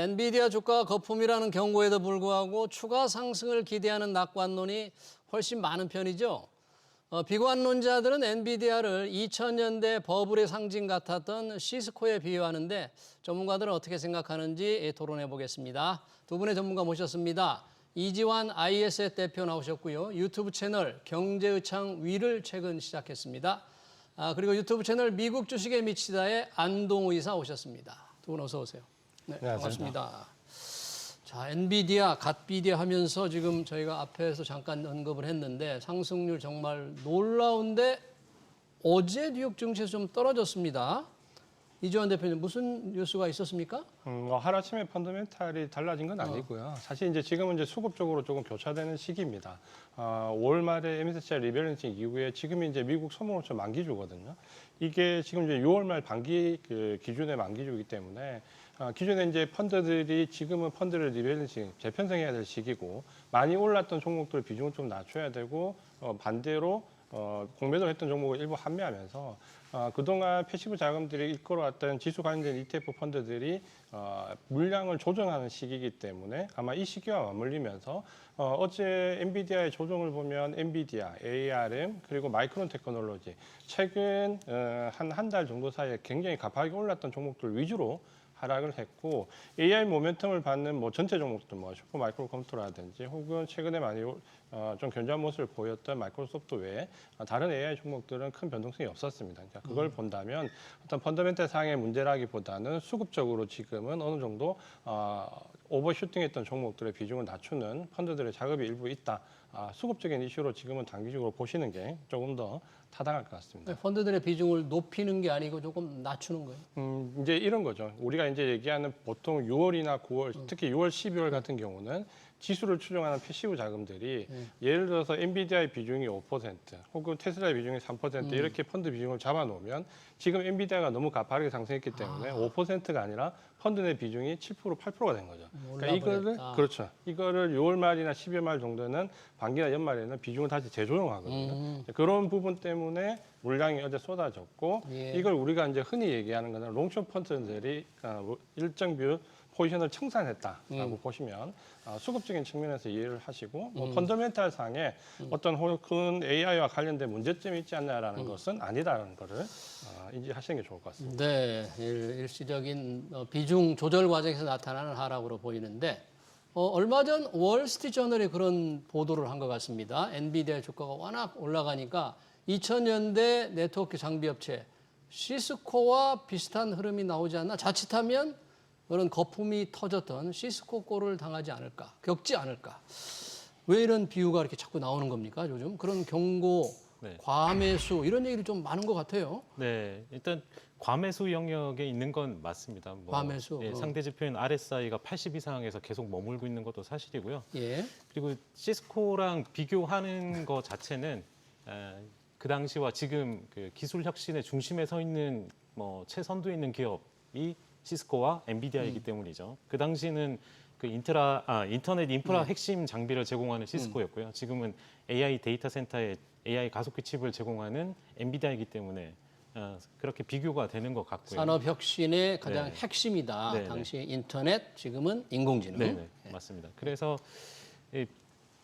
엔비디아 주가 거품이라는 경고에도 불구하고 추가 상승을 기대하는 낙관론이 훨씬 많은 편이죠. 비관론자들은 엔비디아를 2000년대 버블의 상징 같았던 시스코에 비유하는데 전문가들은 어떻게 생각하는지 토론해 보겠습니다. 두 분의 전문가 모셨습니다. 이지환 IS의 대표 나오셨고요. 유튜브 채널 경제의창 위를 최근 시작했습니다. 그리고 유튜브 채널 미국 주식에 미치다의 안동우 이사 오셨습니다. 두 분 어서 오세요. 네, 반갑습니다. 자, 엔비디아, 갓비디아 하면서 지금 저희가 앞에서 잠깐 언급을 했는데 상승률 정말 놀라운데 어제 뉴욕 증시에서 좀 떨어졌습니다. 이지환 대표님 무슨 뉴스가 있었습니까? 하루아침에 펀더멘탈이 달라진 건 아니고요. 사실 이제 지금은 이제 수급적으로 조금 교차되는 시기입니다. 5월 말에 MSCI 리밸런싱 이후에 지금이 이제 미국 소모업체 만기주거든요. 이게 지금 이제 6월 말 반기 기준의 만기주이기 때문에 기존에 이제 펀드들이 지금은 펀드를 리밸런싱 재편성해야 될 시기고 많이 올랐던 종목들 비중을 좀 낮춰야 되고 반대로 공매도 했던 종목을 일부 환매하면서 그동안 패시브 자금들이 이끌어왔던 지수 관련된 ETF 펀드들이 물량을 조정하는 시기이기 때문에 아마 이 시기와 맞물리면서 어제 엔비디아의 조정을 보면 엔비디아, ARM 그리고 마이크론 테크놀로지 최근 한 달 정도 사이에 굉장히 가파르게 올랐던 종목들 위주로 하락을 했고 AI 모멘텀을 받는 뭐 전체 종목들 뭐 슈퍼 마이크로 컴퓨터라든지 혹은 최근에 많이 좀 견조한 모습을 보였던 마이크로소프트 외에 다른 AI 종목들은 큰 변동성이 없었습니다. 그러니까 그걸 본다면 어떤 펀더멘탈 상의 문제라기보다는 수급적으로 지금은 어느 정도 오버슈팅했던 종목들의 비중을 낮추는 펀드들의 작업이 일부 있다. 수급적인 이슈로 지금은 단기적으로 보시는 게 조금 더 타당할 것 같습니다. 펀드들의 비중을 높이는 게 아니고 조금 낮추는 거예요? 이제 이런 거죠. 우리가 이제 얘기하는 보통 6월이나 9월, 특히 6월, 12월 같은 경우는 지수를 추종하는 패시브 자금들이 예를 들어서 엔비디아의 비중이 5% 혹은 테슬라의 비중이 3% 이렇게 펀드 비중을 잡아놓으면 지금 엔비디아가 너무 가파르게 상승했기 때문에 5%가 아니라 펀드 내 비중이 7%, 8%가 된 거죠. 그러니까 그렇죠. 이거를 6월 말이나 12월 말 정도는 반기나 연말에는 비중을 다시 재조정하거든요. 그런 부분 때문에 물량이 어제 쏟아졌고 이걸 우리가 이제 흔히 얘기하는 거는 롱숏 펀드들이 일정 뷰 포지션을 청산했다라고 보시면 수급적인 측면에서 이해를 하시고 펀더멘탈 상에 어떤 큰 AI와 관련된 문제점이 있지 않냐라는 것은 아니다라는 거를 인지하시는 게 좋을 것 같습니다. 네, 일시적인 비중 조절 과정에서 나타나는 하락으로 보이는데 얼마 전 월스트리트저널이 그런 보도를 한 것 같습니다. 엔비디아 주가가 워낙 올라가니까 2000년대 네트워크 장비 업체 시스코와 비슷한 흐름이 나오지 않나 자칫하면 그런 거품이 터졌던 시스코 꼴을 당하지 않을까, 겪지 않을까. 왜 이런 비유가 이렇게 자꾸 나오는 겁니까, 요즘? 그런 경고, 과매수 이런 얘기도 좀 많은 것 같아요. 네, 일단 과매수 영역에 있는 건 맞습니다. 과매수. 상대 지표인 RSI가 80 이상에서 계속 머물고 있는 것도 사실이고요. 예. 그리고 시스코랑 비교하는 것 자체는 그 당시와 지금 그 기술 혁신의 중심에 서 있는 최선두에 있는 기업이 시스코와 엔비디아이기 때문이죠. 그 당시는 그 인터넷 인프라 핵심 장비를 제공하는 시스코였고요. 지금은 AI 데이터 센터에 AI 가속기 칩을 제공하는 엔비디아이기 때문에 그렇게 비교가 되는 것 같고요. 산업 혁신의 가장 핵심이다. 네네. 당시 인터넷, 지금은 인공지능. 네, 맞습니다. 그래서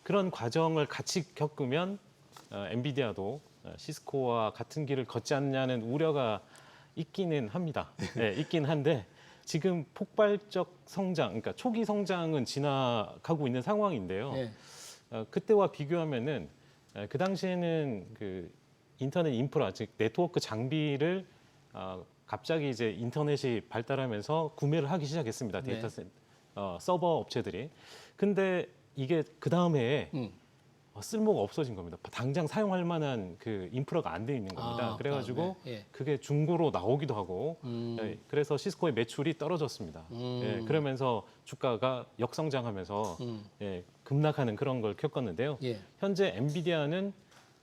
그런 과정을 같이 겪으면 엔비디아도 시스코와 같은 길을 걷지 않냐는 우려가 있기는 합니다. 네, 있긴 한데 지금 폭발적 성장, 그러니까 초기 성장은 지나가고 있는 상황인데요. 네. 그때와 비교하면은 그 당시에는 그 인터넷 인프라, 즉 네트워크 장비를 갑자기 이제 인터넷이 발달하면서 구매를 하기 시작했습니다. 데이터 서버 업체들이. 근데 이게 그 다음에 쓸모가 없어진 겁니다. 당장 사용할 만한 그 인프라가 안 돼 있는 겁니다. 그래가지고 그게 중고로 나오기도 하고 그래서 시스코의 매출이 떨어졌습니다. 그러면서 주가가 역성장하면서 급락하는 그런 걸 겪었는데요. 현재 엔비디아는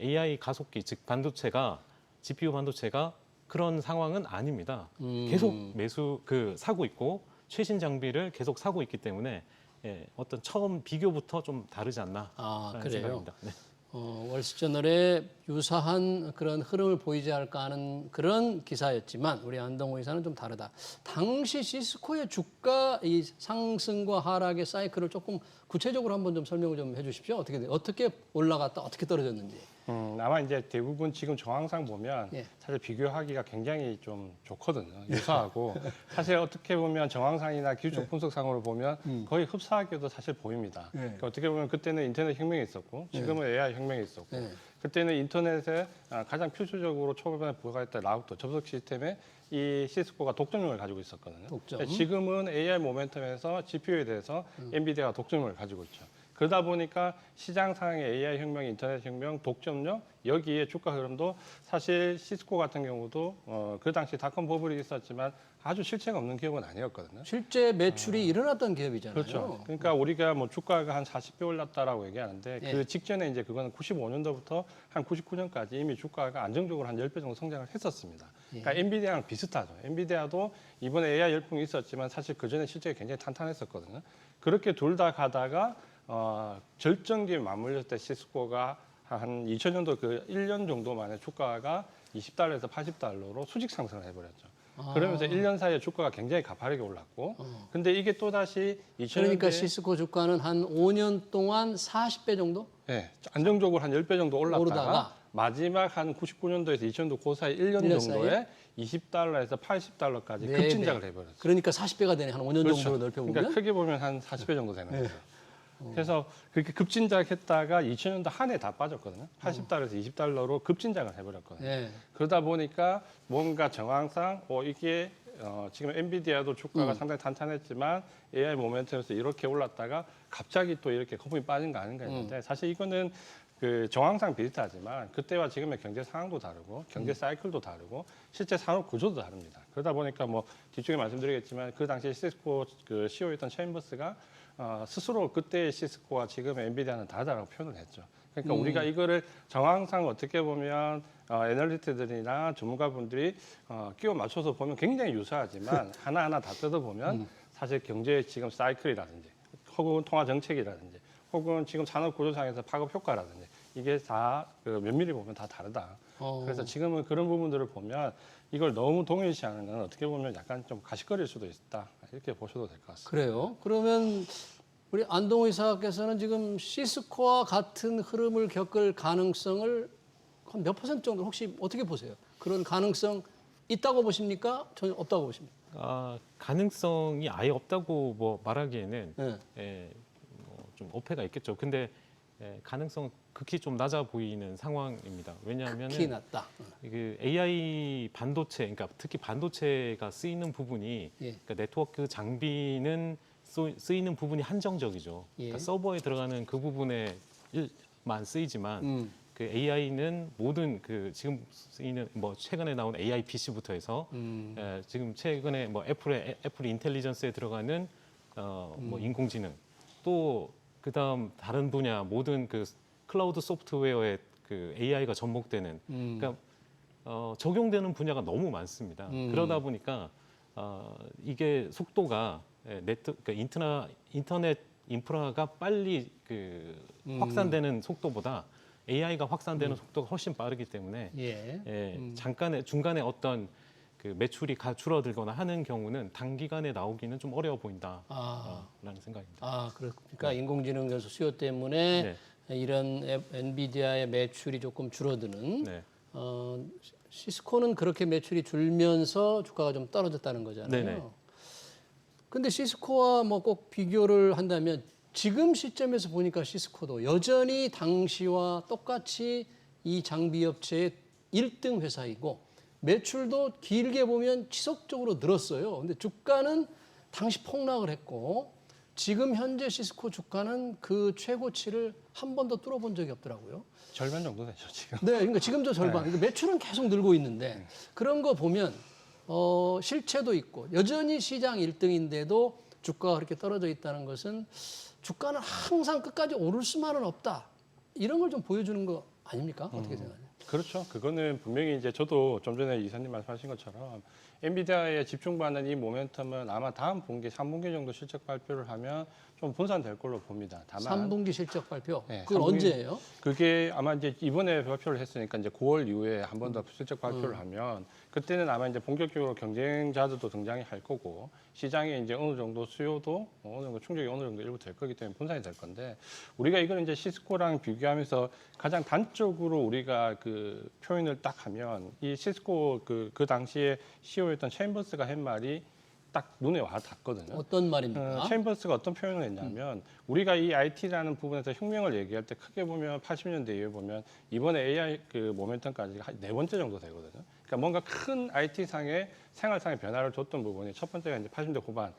AI 가속기, 즉 반도체가 GPU 반도체가 그런 상황은 아닙니다. 계속 사고 있고 최신 장비를 계속 사고 있기 때문에 어떤 처음 비교부터 좀 다르지 않나 그래요? 생각입니다. 네. 월스트리트저널에 유사한 그런 흐름을 보이지 않을까 하는 그런 기사였지만 우리 안동호 이사는 좀 다르다. 당시 시스코의 주가 이 상승과 하락의 사이클을 조금 구체적으로 한번 좀 설명을 좀 해주십시오. 어떻게 올라갔다 어떻게 떨어졌는지. 아마 이제 대부분 지금 정황상 보면 예. 사실 비교하기가 굉장히 좀 좋거든요. 유사하고 사실 어떻게 보면 정황상이나 기술적 분석상으로 보면 거의 흡사하게도 사실 보입니다. 그러니까 어떻게 보면 그때는 인터넷 혁명이 있었고 지금은 AI 혁명이 있었고 네. 그때는 인터넷에 가장 필수적으로 초반에 부과했던 라우터 접속 시스템에 이 시스코가 독점력을 가지고 있었거든요. 독점. 근데 지금은 AI 모멘텀에서 GPU에 대해서 엔비디아가 독점력을 가지고 있죠. 그러다 보니까 시장 상황의 AI 혁명, 인터넷 혁명, 독점력 여기에 주가 흐름도 사실 시스코 같은 경우도 그 당시 닷컴 버블이 있었지만 아주 실체가 없는 기업은 아니었거든요. 실제 매출이 일어났던 기업이잖아요. 그렇죠. 그러니까 우리가 뭐 주가가 한 40배 올랐다라고 얘기하는데 예. 그 직전에 이제 그거는 95년도부터 한 99년까지 이미 주가가 안정적으로 한 10배 정도 성장을 했었습니다. 그러니까 엔비디아랑 비슷하죠. 엔비디아도 이번에 AI 열풍이 있었지만 사실 그 전에 실적이 굉장히 탄탄했었거든요. 그렇게 둘 다 가다가 절정기에 맞물렸을 때 시스코가 한 2000년도 그 1년 정도 만에 주가가 20달러에서 80달러로 수직 상승을 해버렸죠. 그러면서 1년 사이에 주가가 굉장히 가파르게 올랐고, 근데 이게 또 다시 2000년대 그러니까 시스코 주가는 한 5년 동안 40배 정도? 네, 안정적으로 한 10배 정도 올랐다가 오르다가 마지막 한 99년도에서 2000년도 그 사이 1년 1년 정도에 사이에? 20달러에서 80달러까지 네 급진작을 배. 해버렸죠. 그러니까 40배가 되네. 한 5년 그렇죠. 정도로 넓혀보면. 그러니까 크게 보면 한 40배 정도 되는 네. 거죠. 그래서 그렇게 급진작했다가 2000년도 한 해 다 빠졌거든요. 80달러에서 20달러로 급진작을 해버렸거든요. 네. 그러다 보니까 뭔가 정황상 이게 지금 엔비디아도 주가가 상당히 탄탄했지만 AI 모멘텀에서 이렇게 올랐다가 갑자기 또 이렇게 거품이 빠진 거 아닌가 했는데 사실 이거는 그 정황상 비슷하지만 그때와 지금의 경제 상황도 다르고 경제 사이클도 다르고 실제 산업 구조도 다릅니다. 그러다 보니까 뭐 뒤쪽에 말씀드리겠지만 그 당시 시스코 그 CEO였던 챔버스가 스스로 그때의 시스코와 지금의 엔비디아는 다르다고 표현을 했죠. 그러니까 우리가 이거를 정황상 어떻게 보면 애널리스트들이나 전문가분들이 끼워 맞춰서 보면 굉장히 유사하지만 하나하나 다 뜯어보면 사실 경제의 지금 사이클이라든지 혹은 통화 정책이라든지 혹은 지금 산업 구조상에서 파급 효과라든지 이게 다 그 면밀히 보면 다 다르다. 그래서 지금은 그런 부분들을 보면 이걸 너무 동일시하는 건 어떻게 보면 약간 좀 가시거릴 수도 있다. 이렇게 보셔도 될 것 같습니다. 그래요. 그러면 우리 안동호 이사께서는 지금 시스코와 같은 흐름을 겪을 가능성을 한 몇 퍼센트 정도 혹시 어떻게 보세요? 그런 가능성 있다고 보십니까? 전혀 없다고 보십니까? 가능성이 아예 없다고 뭐 말하기에는 네. 좀 어폐가 있겠죠. 근데 가능성은 극히 좀 낮아 보이는 상황입니다. 왜냐하면 특히 낮다. 그 AI 반도체, 그러니까 특히 반도체가 쓰이는 부분이 예. 그러니까 네트워크 장비는 쓰이는 부분이 한정적이죠. 예. 그러니까 서버에 들어가는 그 부분에만 쓰이지만 그 AI는 모든 그 지금 쓰이는 뭐 최근에 나온 AI PC부터 해서 지금 최근에 뭐 애플 인텔리전스에 들어가는 뭐 인공지능 또 그다음 다른 분야 모든 그 클라우드 소프트웨어에 그 AI가 접목되는 그러니까 적용되는 분야가 너무 많습니다. 그러다 보니까 이게 속도가 그러니까 인터넷 인프라가 빨리 그 확산되는 속도보다 AI가 확산되는 속도가 훨씬 빠르기 때문에 잠깐의 중간에 어떤 그 매출이 줄어들거나 하는 경우는 단기간에 나오기는 좀 어려워 보인다라는 생각입니다. 그러니까 인공지능 연소 수요 때문에 이런 엔비디아의 매출이 조금 줄어드는 네. 시스코는 그렇게 매출이 줄면서 주가가 좀 떨어졌다는 거잖아요. 네네. 근데 시스코와 뭐 꼭 비교를 한다면 지금 시점에서 보니까 시스코도 여전히 당시와 똑같이 이 장비 업체의 1등 회사이고 매출도 길게 보면 지속적으로 늘었어요. 근데 주가는 당시 폭락을 했고 지금 현재 시스코 주가는 그 최고치를 한 번도 뚫어본 적이 없더라고요. 절반 정도 되죠 지금. 네, 그러니까 지금도 절반. 그러니까 매출은 계속 늘고 있는데 그런 거 보면 실체도 있고 여전히 시장 1등인데도 주가가 그렇게 떨어져 있다는 것은 주가는 항상 끝까지 오를 수만은 없다. 이런 걸 좀 보여주는 거 아닙니까? 어떻게 생각하세요? 그렇죠. 그거는 분명히 이제 저도 좀 전에 이사님 말씀하신 것처럼 엔비디아에 집중받는 이 모멘텀은 아마 다음 분기, 3분기 정도 실적 발표를 하면 좀 분산될 걸로 봅니다. 다만 3분기 실적 발표. 네, 그건 3분기 언제예요? 그게 아마 이제 이번에 발표를 했으니까 이제 9월 이후에 한 번 더 실적 발표를 하면 그때는 아마 이제 본격적으로 경쟁자들도 등장이 할 거고 시장에 이제 어느 정도 수요도 어느 정도 충족이 어느 정도 일부 될 거기 때문에 분산이 될 건데 우리가 이걸 이제 시스코랑 비교하면서 가장 단적으로 우리가 그 표현을 딱 하면 이 시스코 그 당시에 CEO였던 챔버스가 한 말이 딱 눈에 와 닿거든요. 어떤 말입니까? 챔버스가 어떤 표현을 했냐면 우리가 이 IT라는 부분에서 혁명을 얘기할 때 크게 보면 80년대 이후에 보면 이번에 AI 그 모멘텀까지 한 4번째 정도 되거든요. 그러니까 뭔가 큰 IT 상의 생활상의 변화를 줬던 부분이 첫 번째가 이제 80년대 후반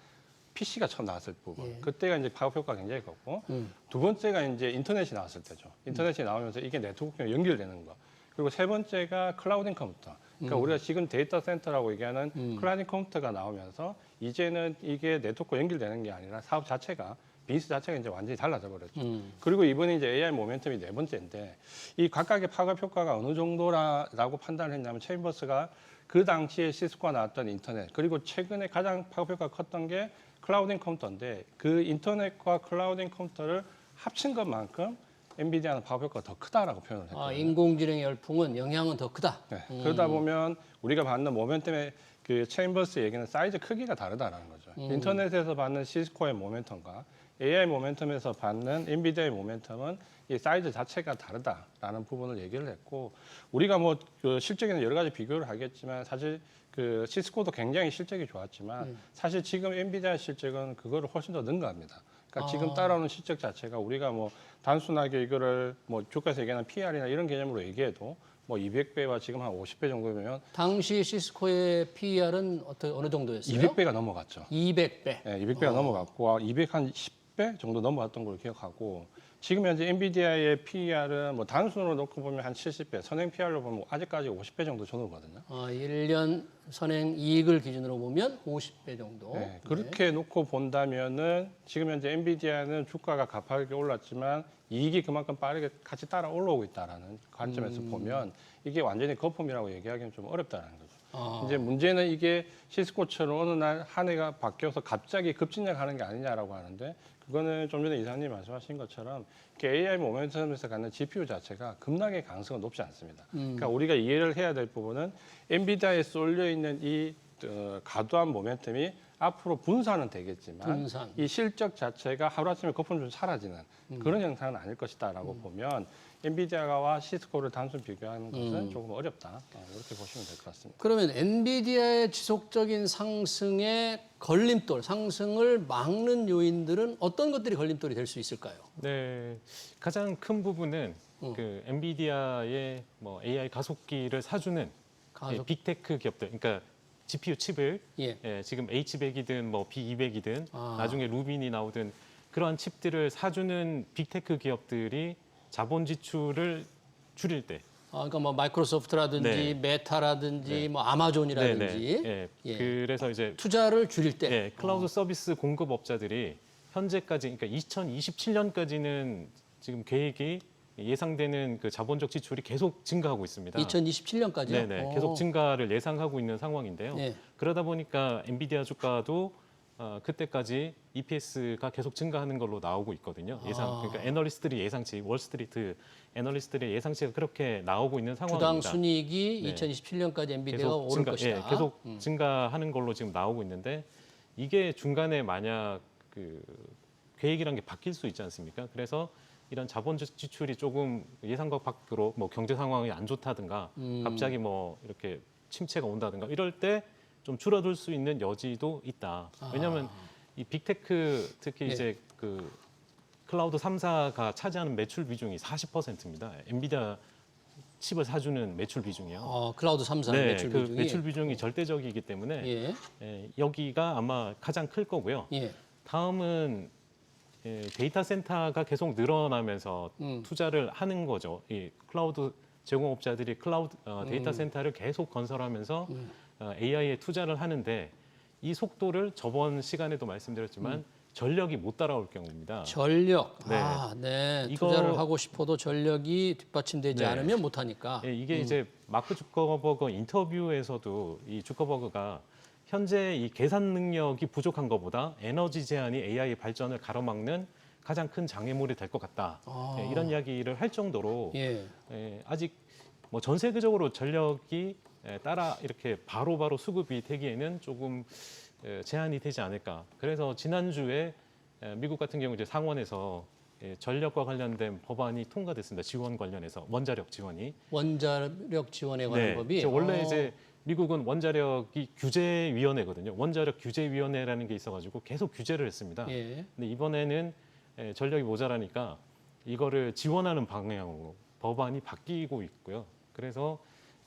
PC가 처음 나왔을 부분. 예. 그때가 이제 파급 효과가 굉장히 컸고 두 번째가 이제 인터넷이 나왔을 때죠. 인터넷이 나오면서 이게 네트워크랑 연결되는 거. 그리고 세 번째가 클라우딩 컴퓨터. 그러니까 우리가 지금 데이터 센터라고 얘기하는 클라우딩 컴퓨터가 나오면서 이제는 이게 네트워크 연결되는 게 아니라 사업 자체가 비즈니스 자체가 이제 완전히 달라져 버렸죠. 그리고 이번에 이제 AI 모멘텀이 4번째인데 이 각각의 파급 효과가 어느 정도라고 판단을 했냐면 챔버스가 그 당시에 시스코가 나왔던 인터넷 그리고 최근에 가장 파급 효과가 컸던 게 클라우딩 컴퓨터인데 그 인터넷과 클라우딩 컴퓨터를 합친 것만큼 엔비디아는 파급 효과가 더 크다라고 표현을 했거든요. 아, 인공지능 열풍은 영향은 더 크다. 네. 그러다 보면 우리가 받는 모멘텀의 그 챔버스 얘기는 사이즈 크기가 다르다라는 거죠. 인터넷에서 받는 시스코의 모멘텀과 AI 모멘텀에서 받는 엔비디아의 모멘텀은 이 사이즈 자체가 다르다라는 부분을 얘기를 했고 우리가 뭐 그 실적에는 여러 가지 비교를 하겠지만 사실 그 시스코도 굉장히 실적이 좋았지만 사실 지금 엔비디아 실적은 그거를 훨씬 더 능가합니다. 그러니까 지금 따라오는 실적 자체가 우리가 뭐 단순하게 이거를 뭐 주가에서 얘기하는 PR이나 이런 개념으로 얘기해도 뭐 200배와 지금 한 50배 정도면 당시 시스코의 PER은 어느 정도였어요? 200배가 넘어갔죠. 200배. 네, 200배가 넘어갔고 210배 정도 넘어갔던 걸로 기억하고 지금 현재 엔비디아의 PER은 뭐 단순으로 놓고 보면 한 70배, 선행 PR로 보면 아직까지 50배 정도 전후거든요. 1년 선행 이익을 기준으로 보면 50배 정도. 네, 그렇게 놓고 본다면은 지금 현재 엔비디아는 주가가 가파르게 올랐지만 이익이 그만큼 빠르게 같이 따라 올라오고 있다라는 관점에서 보면 이게 완전히 거품이라고 얘기하기는 좀 어렵다는 거죠. 이제 문제는 이게 시스코처럼 어느 날 한 해가 바뀌어서 갑자기 급진락하는 게 아니냐라고 하는데 그거는 좀 전에 이사님 말씀하신 것처럼 AI 모멘텀에서 갖는 GPU 자체가 급락의 가능성은 높지 않습니다. 그러니까 우리가 이해를 해야 될 부분은 엔비디아에 쏠려 있는 이 과도한 모멘텀이 앞으로 분산은 되겠지만 이 실적 자체가 하루아침에 거품처럼 사라지는 그런 형상은 아닐 것이다라고 보면 엔비디아와 시스코를 단순 비교하는 것은 조금 어렵다. 이렇게 보시면 될 것 같습니다. 그러면 엔비디아의 지속적인 상승의 걸림돌, 상승을 막는 요인들은 어떤 것들이 걸림돌이 될 수 있을까요? 네, 가장 큰 부분은 그 엔비디아의 뭐 AI 가속기를 사주는 빅테크 기업들, 그러니까 GPU 칩을 예. 지금 H100이든 뭐 B200이든 아. 나중에 루빈이 나오든 그러한 칩들을 사주는 빅테크 기업들이 자본 지출을 줄일 때, 그러니까 뭐 마이크로소프트라든지 네. 메타라든지 뭐 아마존이라든지 예. 예. 그래서 이제 투자를 줄일 때 예, 클라우드 서비스 공급업자들이 현재까지, 그러니까 2027년까지는 지금 계획이 예상되는 그 자본적 지출이 계속 증가하고 있습니다. 2027년까지요? 네네, 계속 증가를 예상하고 있는 상황인데요. 예. 그러다 보니까 엔비디아 주가도 그때까지 EPS가 계속 증가하는 걸로 나오고 있거든요. 그러니까 애널리스트들이 예상치, 월스트리트 애널리스트들의 예상치가 그렇게 나오고 있는 상황입니다. 주당 순이익이 네. 2027년까지 엔비디아가 계속 오를 증가, 것이다. 예, 계속 증가하는 걸로 지금 나오고 있는데 이게 중간에 만약 그 계획이란 게 바뀔 수 있지 않습니까? 그래서 이런 자본 지출이 조금 예상과 밖으로 뭐 경제 상황이 안 좋다든가 갑자기 뭐 이렇게 침체가 온다든가 이럴 때 좀 줄어들 수 있는 여지도 있다. 왜냐하면 이 빅테크 특히 네. 이제 그 클라우드 3사가 차지하는 매출 비중이 40%입니다. 엔비디아 칩을 사주는 매출 비중이요. 클라우드 3사 네, 매출 그 비중이 매출 비중이 절대적이기 때문에 예. 여기가 아마 가장 클 거고요. 예. 다음은 데이터 센터가 계속 늘어나면서 투자를 하는 거죠. 이 클라우드 제공업자들이 클라우드 데이터 센터를 계속 건설하면서 AI에 투자를 하는데 이 속도를 저번 시간에도 말씀드렸지만 전력이 못 따라올 경우입니다. 전력. 네. 네. 이거- 투자를 하고 싶어도 전력이 뒷받침되지 네. 않으면 못 하니까. 예, 이게 이제 마크 주커버거 인터뷰에서도 이 주커버거가 현재 이 계산 능력이 부족한 것보다 에너지 제한이 AI의 발전을 가로막는 가장 큰 장애물이 될 것 같다. 예, 이런 이야기를 할 정도로 예. 아직 뭐 전 세계적으로 전력이 따라 이렇게 바로바로 수급이 되기에는 조금 제한이 되지 않을까. 그래서 지난주에 미국 같은 경우 이제 상원에서 전력과 관련된 법안이 통과됐습니다. 지원 관련해서 원자력 지원이. 원자력 지원에 관한 법이 이제 원래 이제 미국은 원자력이 규제위원회거든요. 원자력 규제위원회라는 게 있어가지고 계속 규제를 했습니다. 예. 근데 이번에는 전력이 모자라니까 이거를 지원하는 방향으로 법안이 바뀌고 있고요. 그래서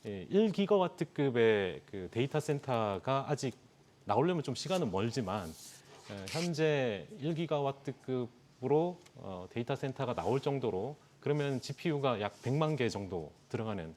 1기가와트급의 그 데이터 센터가 아직 나오려면 좀 시간은 멀지만 현재 1기가와트급으로 데이터 센터가 나올 정도로 그러면 GPU가 약 100만 개 정도 들어가는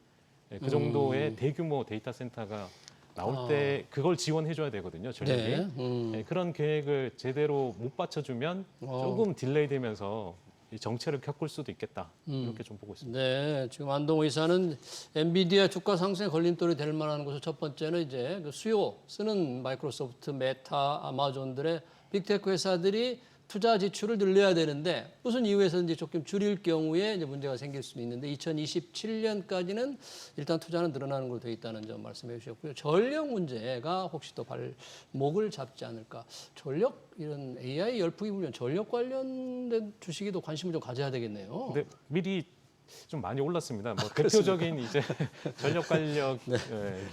그 정도의 대규모 데이터 센터가 나올 때 그걸 지원해줘야 되거든요. 전력이. 네. 그런 계획을 제대로 못 받쳐주면 조금 딜레이 되면서 이 정체를 겪을 수도 있겠다. 이렇게 좀 보고 있습니다. 네, 지금 안동호 이사는 엔비디아 주가 상승에 걸림돌이 될 만한 것은 첫 번째는 이제 그 수요 쓰는 마이크로소프트, 메타, 아마존들의 빅테크 회사들이 투자 지출을 늘려야 되는데 무슨 이유에서든지 조금 줄일 경우에 이제 문제가 생길 수는 있는데 2027년까지는 일단 투자는 늘어나는 걸로 되어 있다는 점 말씀해 주셨고요. 전력 문제가 혹시 또 발목을 잡지 않을까. 전력 이런 AI 열풍이 불면 전력 관련된 주식에도 관심을 좀 가져야 되겠네요. 근데 미리 좀 많이 올랐습니다. 뭐 대표적인 이제 전력 관련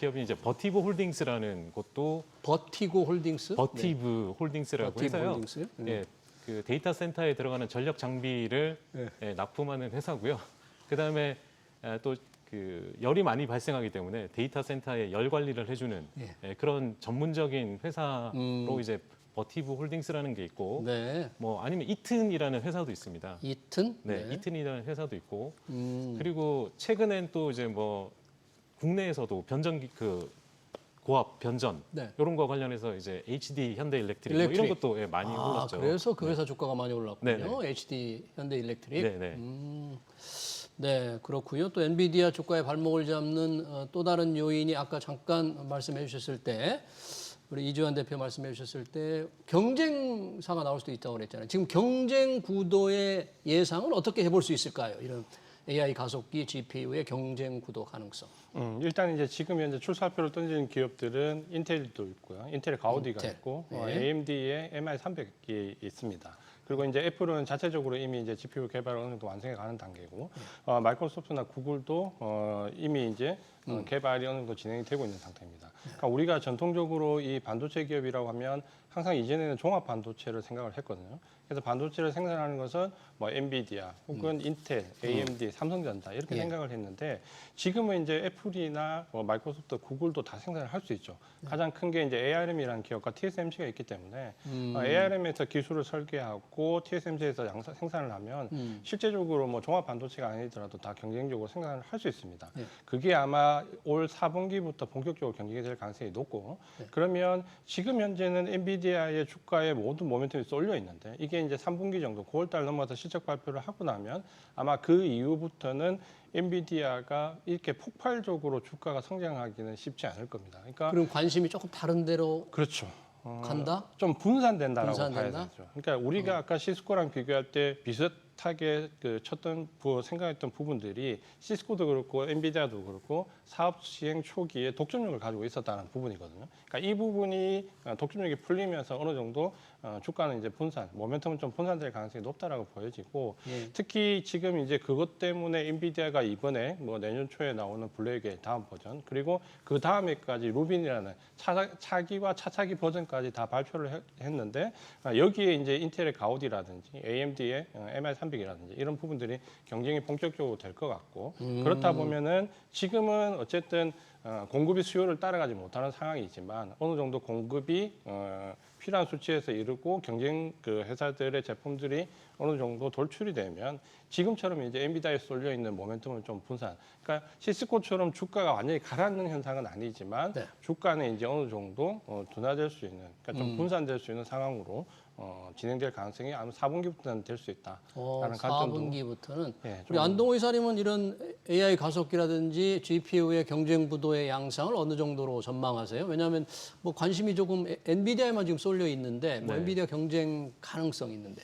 기업인 이제 버티브 홀딩스라는 곳도 버티고 홀딩스? 버티브 홀딩스라고 버티브 해서요. 홀딩스요? 예, 그 데이터 센터에 들어가는 전력 장비를 납품하는 회사고요. 그다음에 또 그 열이 많이 발생하기 때문에 데이터 센터에 열 관리를 해주는 그런 전문적인 회사로 이제 버티브 홀딩스라는 게 있고, 네. 뭐 아니면 이튼이라는 회사도 있습니다. 이튼? 네, 이튼이라는 회사도 있고, 음. 그리고 최근엔 또 이제 뭐 국내에서도 변전기 그 고압 변전 네. 이런 거 관련해서 이제 HD 현대일렉트릭 뭐 이런 것도 많이 올랐죠. 그래서 그 회사 주가가 많이 올랐군요. 네네. HD 현대일렉트릭. 네네. 네, 그렇고요. 또 엔비디아 주가의 발목을 잡는 또 다른 요인이 아까 잠깐 말씀해 주셨을 때 우리 이주환 대표 말씀해 주셨을 때 경쟁사가 나올 수도 있다고 그랬잖아요. 지금 경쟁 구도의 예상은 어떻게 해볼 수 있을까요? 이런 AI 가속기 GPU의 경쟁 구도 가능성. 일단 이제 지금 현재 출사표를 던지는 기업들은 인텔도 있고요. 인텔의 가우디가 인텔. 있고 네. AMD의 MI300이 있습니다. 그리고 이제 애플은 자체적으로 이미 이제 GPU 개발을 어느 정도 완성해 가는 단계고, 마이크로소프트나 구글도 이미 이제 개발이 어느 정도 진행이 되고 있는 상태입니다. 그러니까 우리가 전통적으로 이 반도체 기업이라고 하면 항상 이전에는 종합 반도체를 생각을 했거든요. 그래서 반도체를 생산하는 것은 뭐 엔비디아 혹은 인텔, AMD, 삼성전자 이렇게 생각을 했는데 지금은 이제 애플이나 뭐 마이크로소프트, 구글도 다 생산을 할 수 있죠. 가장 큰 게 이제 ARM이라는 기업과 TSMC가 있기 때문에 ARM에서 기술을 설계하고 TSMC에서 생산을 하면 실제적으로 뭐 종합 반도체가 아니더라도 다 경쟁적으로 생산을 할 수 있습니다. 그게 아마 올 4분기부터 본격적으로 경쟁이 될 가능성이 높고 그러면 지금 현재는 엔비디아의 주가에 모든 모멘텀이 쏠려 있는데 이게 이제 3분기 정도 9월달 넘어서 실적 발표를 하고 나면 아마 그 이후부터는 엔비디아가 이렇게 폭발적으로 주가가 성장하기는 쉽지 않을 겁니다. 그러니까 그럼 관심이 조금 다른 데로 그렇죠. 간다? 좀 분산된다라고 분산된다? 봐야 되죠. 그러니까 우리가 아까 시스코랑 비교할 때 비슷하게 그 쳤던 생각했던 부분들이 시스코도 그렇고 엔비디아도 그렇고 사업 시행 초기에 독점력을 가지고 있었다는 부분이거든요. 그러니까 이 부분이 독점력이 풀리면서 어느 정도 주가는 이제 분산, 모멘텀은 좀 분산될 가능성이 높다라고 보여지고 특히 지금 이제 그것 때문에 엔비디아가 이번에 뭐 내년 초에 나오는 블랙의 다음 버전 그리고 그 다음에까지 루빈이라는 차기와 차차기 버전까지 다 발표를 했는데 여기에 이제 인텔의 가우디라든지 AMD의 MI300이라든지 이런 부분들이 경쟁이 본격적으로 될 것 같고 그렇다 보면은 지금은 어쨌든 공급이 수요를 따라가지 못하는 상황이지만 어느 정도 공급이 필요한 수치에서 이르고 경쟁 그 회사들의 제품들이 어느 정도 돌출이 되면 지금처럼 이제 엔비디아에 쏠려 있는 모멘텀을 좀 분산. 그러니까 시스코처럼 주가가 완전히 가라앉는 현상은 아니지만 주가는 이제 어느 정도 둔화될 수 있는, 그러니까 좀 분산될 수 있는 상황으로 진행될 가능성이 아마 4분기부터는 될 수 있다라는 관점도. 4분기부터는 예, 우리 안동호 이사님은 이런 AI 가속기라든지 GPU의 경쟁 구도의 양상을 어느 정도로 전망하세요? 왜냐하면 뭐 관심이 조금 엔비디아에만 지금 쏠려 있는데 뭐 네. 엔비디아 경쟁 가능성 있는데.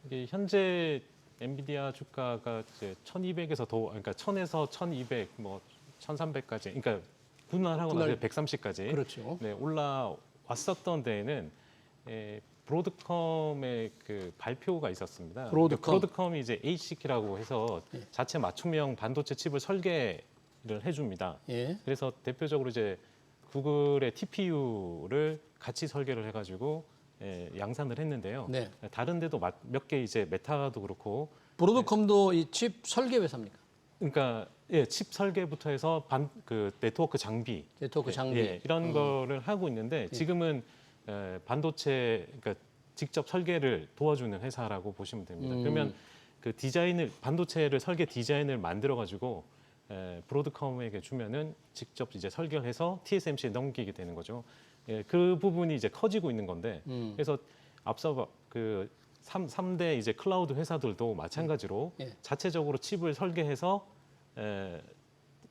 이게 현재 엔비디아 주가가 이제 1,200에서 더, 그러니까 1,000에서 1,200, 뭐 1,300까지, 그러니까 분할하고 나서 130까지 그렇죠. 네, 올라왔었던 데에는 브로드컴의 그 발표가 있었습니다. 브로드컴. 브로드컴이 이제 ASIC이라고 해서 자체 맞춤형 반도체 칩을 설계를 해줍니다. 예. 그래서 대표적으로 이제 구글의 TPU를 같이 설계를 해가지고 양산을 했는데요. 네. 다른 데도 몇 개 이제 메타도 그렇고, 브로드컴도 이 칩 설계 회사입니까? 그러니까 칩 설계부터 해서 그 네트워크 장비, 네트워크 장비. 이런 거를 하고 있는데 지금은 반도체, 그러니까 직접 설계를 도와주는 회사라고 보시면 됩니다. 그러면 그 디자인을, 반도체를 설계 디자인을 만들어 가지고 브로드컴에게 주면은 직접 이제 설계를 해서 TSMC에 넘기게 되는 거죠. 그 부분이 이제 커지고 있는 건데, 그래서 앞서 그 3대 이제 클라우드 회사들도 마찬가지로 예. 자체적으로 칩을 설계해서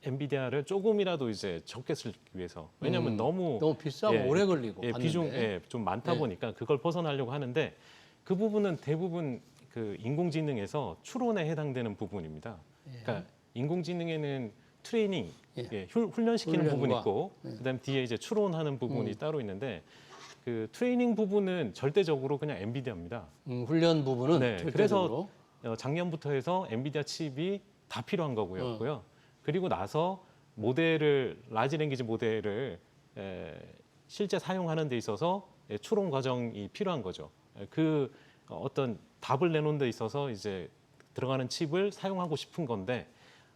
엔비디아를 조금이라도 이제 적게 쓰기 위해서, 왜냐하면 너무 비싸고 오래 걸리고 받는데. 비중 좀 많다 예. 보니까 그걸 벗어나려고 하는데, 그 부분은 대부분 그 인공지능에서 추론에 해당되는 부분입니다. 그러니까 인공지능에는 트레이닝, 훈련시키는 부분이 훈련과. 있고, 그다음 뒤에 이제 추론하는 부분이 따로 있는데, 그 트레이닝 부분은 절대적으로 그냥 엔비디아입니다. 훈련 부분은 네, 절대적으로. 그래서 작년부터 해서 엔비디아 칩이 다 필요한 거고요. 그리고 나서 모델을, 라지 랭귀지 모델을 실제 사용하는 데 있어서 추론 과정이 필요한 거죠. 그 어떤 답을 내놓는 데 있어서 이제 들어가는 칩을 사용하고 싶은 건데,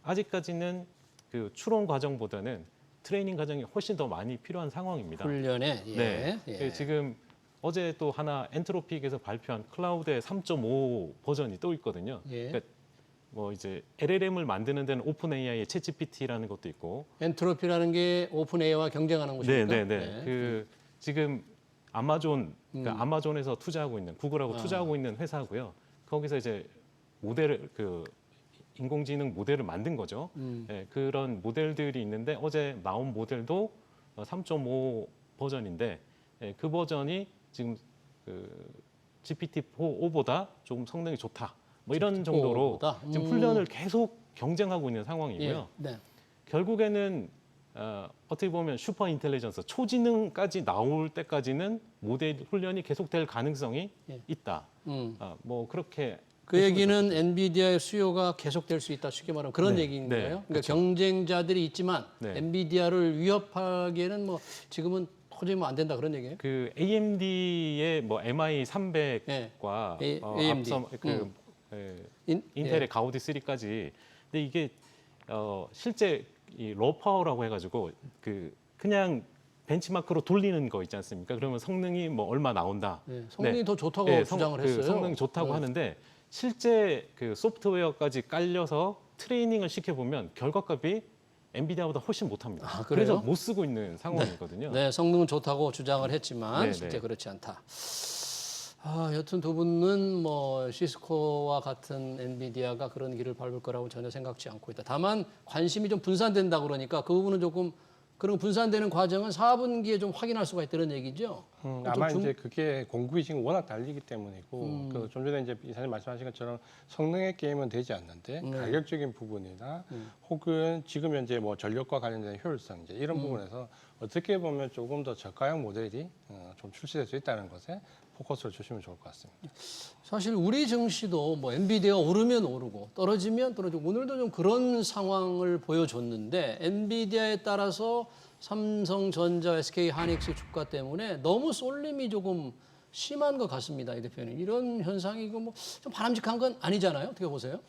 아직까지는 그 추론 과정보다는 트레이닝 과정이 훨씬 더 많이 필요한 상황입니다. 훈련에. 예. 네. 예. 지금 어제 또 하나 엔트로픽에서 발표한 클라우드의 3.5 버전이 또 있거든요. 예. 그러니까 뭐 이제 LLM을 만드는 데는 오픈 AI의 챗GPT라는 것도 있고. 엔트로피라는 게 오픈 AI와 경쟁하는 곳입니까? 네. 그 지금 아마존, 그러니까 아마존에서 투자하고 있는, 구글하고 투자하고 있는 회사고요. 거기서 이제 모델을, 그 인공지능 모델을 만든 거죠. 그런 모델들이 있는데, 어제 나온 모델도 3.5 버전인데, 그 버전이 지금 그 GPT-4보다 조금 성능이 좋다. 뭐 이런 정도로 GPT-4보다? 지금 훈련을 계속 경쟁하고 있는 상황이고요. 예. 네. 결국에는 어떻게 보면 슈퍼 인텔리전스, 초지능까지 나올 때까지는 모델 훈련이 계속될 가능성이 있다. 뭐 그렇게. 그 얘기는 엔비디아의 수요가 계속될 수 있다, 쉽게 말하면 그런 네, 얘기인 네, 거예요. 그러니까 그렇죠. 경쟁자들이 있지만 네. 엔비디아를 위협하기에는 뭐 지금은 도저히 뭐 안 된다, 그런 얘기예요. 그 AMD의 뭐 MI 300과 AMD. 앞서 그 인텔의 가우디 3까지. 근데 이게 실제 이 로파워라고 해가지고 그냥 벤치마크로 돌리는 거 있지 않습니까? 그러면 성능이 뭐 얼마 나온다. 성능이 더 좋다고 주장을 했어요. 성능이 좋다고 하는데, 실제 그 소프트웨어까지 깔려서 트레이닝을 시켜보면 결과값이 엔비디아보다 훨씬 못합니다. 아, 그래요? 그래서 못 쓰고 있는 상황이거든요. 네, 성능은 좋다고 주장을 했지만 네, 실제 네. 그렇지 않다. 여튼 두 분은 뭐 시스코와 같은 엔비디아가 그런 길을 밟을 거라고 전혀 생각지 않고 있다. 다만 관심이 좀 분산된다 그러니까 그 부분은 조금, 그런 분산되는 과정은 4분기에 좀 확인할 수가 있다는 얘기죠. 아마 이제 그게 공급이 지금 워낙 달리기 때문이고, 그 좀 전에 이제 이사님 말씀하신 것처럼 성능의 게임은 되지 않는데 가격적인 부분이나 혹은 지금 현재 뭐 전력과 관련된 효율성 이제 이런 부분에서 어떻게 보면 조금 더 저가형 모델이 좀 출시될 수 있다는 것에 포커스를 주시면 좋을 것 같습니다. 사실 우리 증시도 뭐 엔비디아가 오르면 오르고 떨어지면 떨어지고 오늘도 좀 그런 상황을 보여줬는데, 엔비디아에 따라서 삼성전자, SK하이닉스 주가 때문에 너무 쏠림이 조금 심한 것 같습니다, 이 대표님. 이런 현상이 이거 뭐 좀 바람직한 건 아니잖아요. 어떻게 보세요?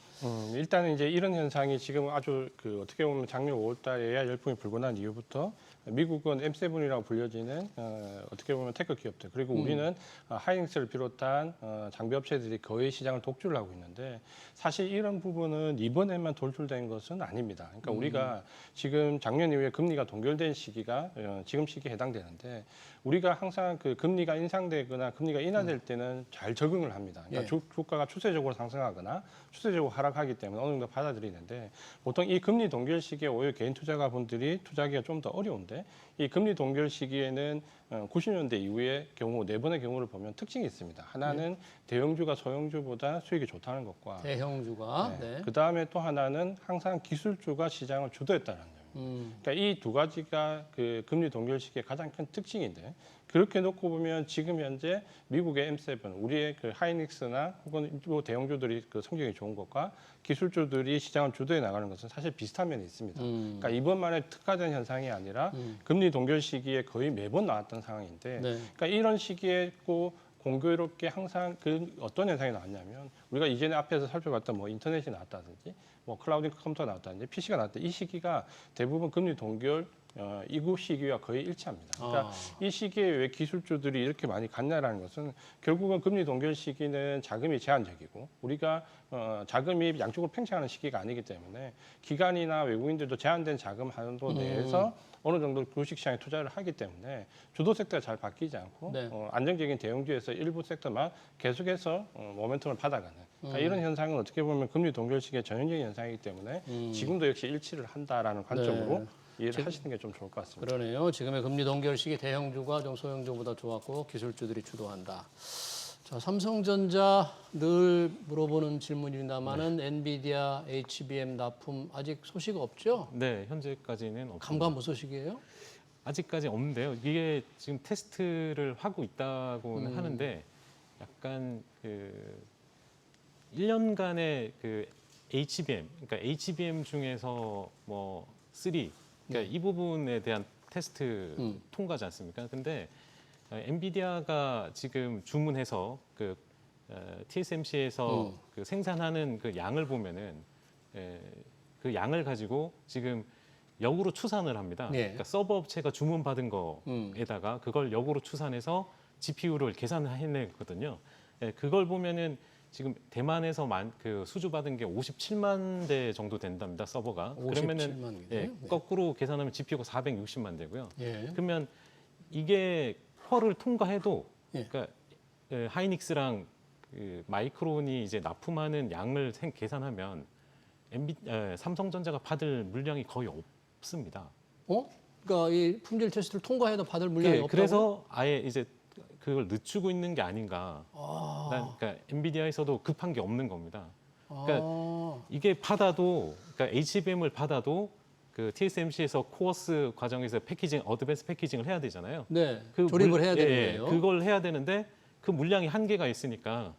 일단은 이제 이런 현상이 지금 아주 그 어떻게 보면 작년 5월달 AI 열풍이 불고 난 이후부터 미국은 M7이라고 불려지는 어떻게 보면 테크 기업들 그리고 우리는 하이닉스를 비롯한 장비 업체들이 거의 시장을 독주를 하고 있는데 사실 이런 부분은 이번에만 돌출된 것은 아닙니다. 그러니까 우리가 지금 작년 이후에 금리가 동결된 시기가 지금 시기에 해당되는데 우리가 항상 그 금리가 인상되거나 금리가 인하될 때는 잘 적응을 합니다. 그러니까 주가가 추세적으로 상승하거나 추세적으로 하락하기 때문에 어느 정도 받아들이는데 보통 이 금리 동결 시기에 오히려 개인 투자가분들이 투자하기가 좀 더 어려운데 이 금리 동결 시기에는 90년대 이후의 경우 네 번의 경우를 보면 특징이 있습니다. 하나는 대형주가 소형주보다 수익이 좋다는 것과 대형주가. 네. 그 다음에 또 하나는 항상 기술주가 시장을 주도했다는 점. 그러니까 이 두 가지가 그 금리 동결 시기의 가장 큰 특징인데 그렇게 놓고 보면 지금 현재 미국의 M7, 우리의 그 하이닉스나 혹은 일부 대형주들이 그 성적이 좋은 것과 기술주들이 시장을 주도해 나가는 것은 사실 비슷한 면이 있습니다. 그러니까 이번만에 특화된 현상이 아니라 금리 동결 시기에 거의 매번 나왔던 상황인데, 네. 그러니까 이런 시기에 꼭 공교롭게 항상 그 어떤 현상이 나왔냐면 우리가 이전에 앞에서 살펴봤던 뭐 인터넷이 나왔다든지 뭐 클라우드 컴퓨터가 나왔다든지 PC가 나왔다 이 시기가 대부분 금리 동결 이후 시기와 거의 일치합니다. 그러니까 이 시기에 왜 기술주들이 이렇게 많이 갔냐라는 것은 결국은 금리 동결 시기는 자금이 제한적이고 우리가 자금이 양쪽으로 팽창하는 시기가 아니기 때문에 기관이나 외국인들도 제한된 자금 한도 내에서 어느 정도 주식시장에 투자를 하기 때문에 주도 섹터가 잘 바뀌지 않고 네. 안정적인 대형주에서 일부 섹터만 계속해서 모멘텀을 받아가는 그러니까 이런 현상은 어떻게 보면 금리 동결 시기의 전형적인 현상이기 때문에 지금도 역시 일치를 한다라는 관점으로 이해를 하시는 게 좀 좋을 것 같습니다. 그러네요. 지금의 금리 동결 시기 대형주가 좀 소형주보다 좋았고 기술주들이 주도한다. 자, 삼성전자 늘 물어보는 질문입니다만은 엔비디아, HBM 납품 아직 소식 없죠? 네, 현재까지는 없습니다. 감관부 소식이에요? 아직까지 없는데요. 이게 지금 테스트를 하고 있다고는 하는데 약간 그 1년간의 그 HBM, 그러니까 HBM 중에서 뭐 3, 그러니까 이 부분에 대한 테스트 통과지 않습니까? 근데 엔비디아가 지금 주문해서 그 TSMC에서 그 생산하는 그 양을 보면은 그 양을 가지고 지금 역으로 추산을 합니다. 예. 그러니까 서버 업체가 주문 받은 거에다가 그걸 역으로 추산해서 GPU를 계산해내거든요. 그걸 보면은 지금 대만에서 그 수주받은 게 57만 대 정도 된답니다. 서버가. 57만 그러면은 네. 거꾸로 계산하면 GPU가 460만 대고요. 예. 그러면 이게 퀄을 통과해도 예. 그러니까 하이닉스랑 그 마이크론이 이제 납품하는 양을 계산하면 삼성전자가 받을 물량이 거의 없습니다. 그러니까 이 품질 테스트를 통과해도 받을 물량이 없다고? 그래서 아예 이제 그걸 늦추고 있는 게 아닌가. 그러니까 엔비디아에서도 급한 게 없는 겁니다. 그러니까 이게 받아도, 그러니까 HBM을 받아도 그 TSMC에서 코어스 과정에서 패키징, 어드밴스 패키징을 해야 되잖아요. 네, 조립을 해야 되는 거예요. 그걸 해야 되는데 그 물량이 한계가 있으니까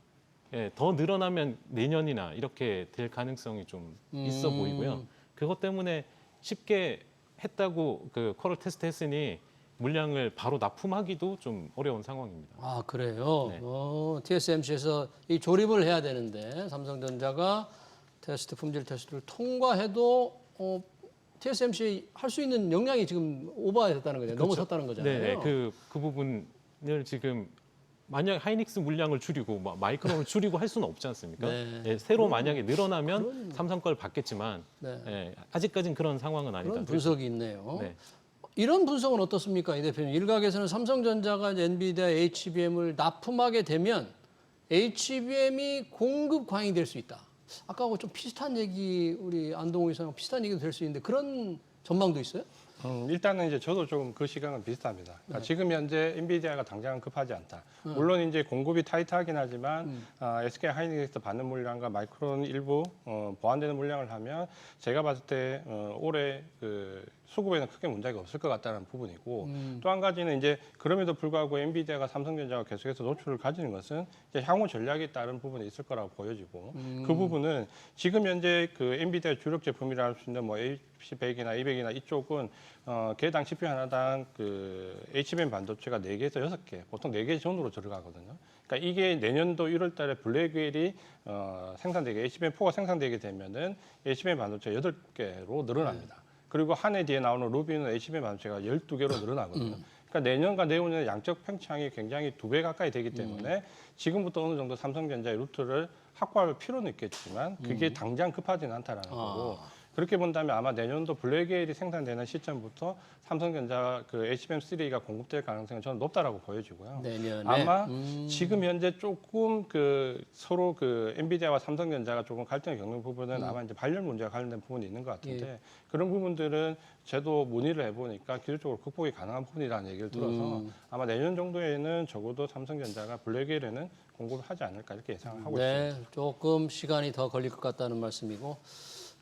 더 늘어나면 내년이나 이렇게 될 가능성이 좀 있어 보이고요. 그것 때문에 쉽게 했다고 그 쿼럴 테스트 했으니 물량을 바로 납품하기도 좀 어려운 상황입니다. 아, 그래요? 네. TSMC에서 이 조립을 해야 되는데 삼성전자가 테스트, 품질 테스트를 통과해도 TSMC 할 수 있는 역량이 지금 오버됐다는 거잖아요. 넘어섰다는 거잖아요. 네, 그 부분을 지금 만약 하이닉스 물량을 줄이고 마이크론을 줄이고 할 수는 없지 않습니까? 네. 새로 만약에 늘어나면 삼성 걸 받겠지만 네. 아직까지는 그런 상황은 아니다. 그런 분석이 있네요. 네. 이런 분석은 어떻습니까, 이 대표님? 일각에서는 삼성전자가 이제 엔비디아 HBM을 납품하게 되면 HBM이 공급 과잉이 될 수 있다. 아까하고 좀 비슷한 얘기, 우리 안동호 이사랑 비슷한 얘기도 될 수 있는데 그런 전망도 있어요? 일단은 이제 저도 좀 그 시각은 비슷합니다. 그러니까 지금 현재 엔비디아가 당장은 급하지 않다. 물론 이제 공급이 타이트하긴 하지만 SK 하이닉스 받는 물량과 마이크론 일부 보완되는 물량을 하면 제가 봤을 때 올해 그 수급에는 크게 문제가 없을 것 같다는 부분이고 또 한 가지는 이제 그럼에도 불구하고 엔비디아가 삼성전자가 계속해서 노출을 가지는 것은 이제 향후 전략에 따른 부분이 있을 거라고 보여지고 그 부분은 지금 현재 그 엔비디아 주력 제품이라 할 수 있는 뭐 HP100이나 200이나 이쪽은 개당 CPU 하나당 그 HBM 반도체가 4개에서 6개, 보통 4개 전후로 들어가거든요. 그러니까 이게 내년도 1월 달에 블랙웰이 HBM4가 생산되게 되면은 HBM 반도체 8개로 늘어납니다. 그리고 한 해 뒤에 나오는 루비는 HBM 반도체가 12개로 늘어나거든요. 그러니까 내년과 내후년의 양적 팽창이 굉장히 2배 가까이 되기 때문에 지금부터 어느 정도 삼성전자의 루트를 확보할 필요는 있겠지만 그게 당장 급하지는 않다라는 거고 그렇게 본다면 아마 내년도 블랙에일이 생산되는 시점부터 삼성전자 그 HBM3가 공급될 가능성은 저는 높다라고 보여지고요. 내년에 아마 지금 현재 조금 그 서로 그 엔비디아와 삼성전자가 조금 갈등을 겪는 부분은 아마 이제 발열 문제와 관련된 부분이 있는 것 같은데 그런 부분들은 저도 문의를 해보니까 기술적으로 극복이 가능한 부분이라는 얘기를 들어서 아마 내년 정도에는 적어도 삼성전자가 블랙에일에는 공급을 하지 않을까 이렇게 예상을 하고 있습니다. 네, 조금 시간이 더 걸릴 것 같다는 말씀이고.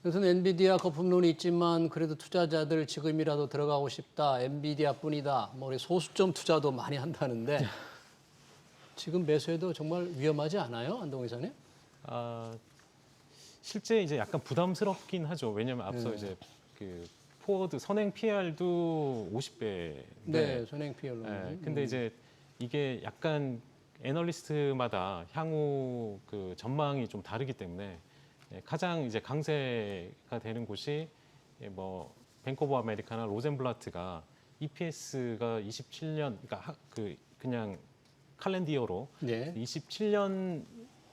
그래서 엔비디아 거품론이 있지만 그래도 투자자들 지금이라도 들어가고 싶다. 엔비디아뿐이다. 뭐 우리 소수점 투자도 많이 한다는데 지금 매수해도 정말 위험하지 않아요, 안동 이사님? 실제 이제 약간 부담스럽긴 하죠. 왜냐하면 앞서 이제 그 포워드 선행 PR도 50배. 네, 선행 PR로. 근데 이제 이게 약간 애널리스트마다 향후 그 전망이 좀 다르기 때문에 가장 이제 강세가 되는 곳이 뭐 뱅크 오브 아메리카나 로젠블라트가 EPS가 27년 그러니까 그냥 칼렌디어로 네. 27년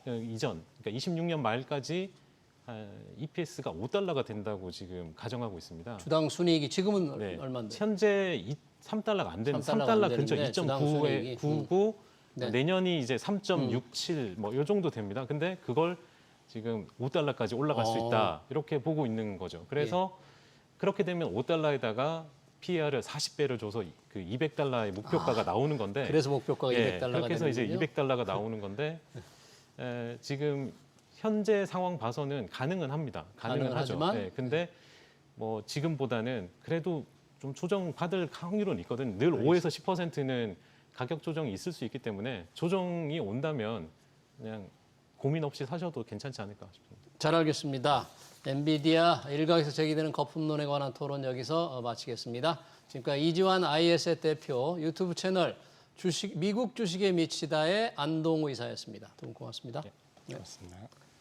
이전 그러니까 26년 말까지 EPS가 $5가 된다고 지금 가정하고 있습니다. 주당 순이익이 지금은 네. 얼마인데? 현재 3달러가 안 되는 3달러가 안 3달러 근처 되는데 주당 순이익이. 2.99 네. 내년이 이제 3.67 뭐 요 정도 됩니다. 근데 그걸 지금 $5까지 올라갈 수 있다 이렇게 보고 있는 거죠. 그래서 그렇게 되면 $5에다가 PER을 40배를 줘서 그 $200의 목표가가 나오는 건데 그래서 목표가가 $200가 그렇게 해서 이제 되는군요. $200가 나오는 건데 지금 현재 상황 봐서는 가능은 합니다. 가능은 하죠. 하지만 네, 근데 뭐 지금보다는 그래도 좀 조정 받을 확률은 있거든. 늘 5에서 10%는 가격 조정이 있을 수 있기 때문에 조정이 온다면 그냥 고민 없이 사셔도 괜찮지 않을까 싶습니다. 잘 알겠습니다. 엔비디아 일각에서 제기되는 거품론에 관한 토론 여기서 마치겠습니다. 지금까지 이지환 IS의 대표 유튜브 채널 미국 주식에 미치다의 안동우 이사였습니다. 두 분 고맙습니다. 고맙습니다.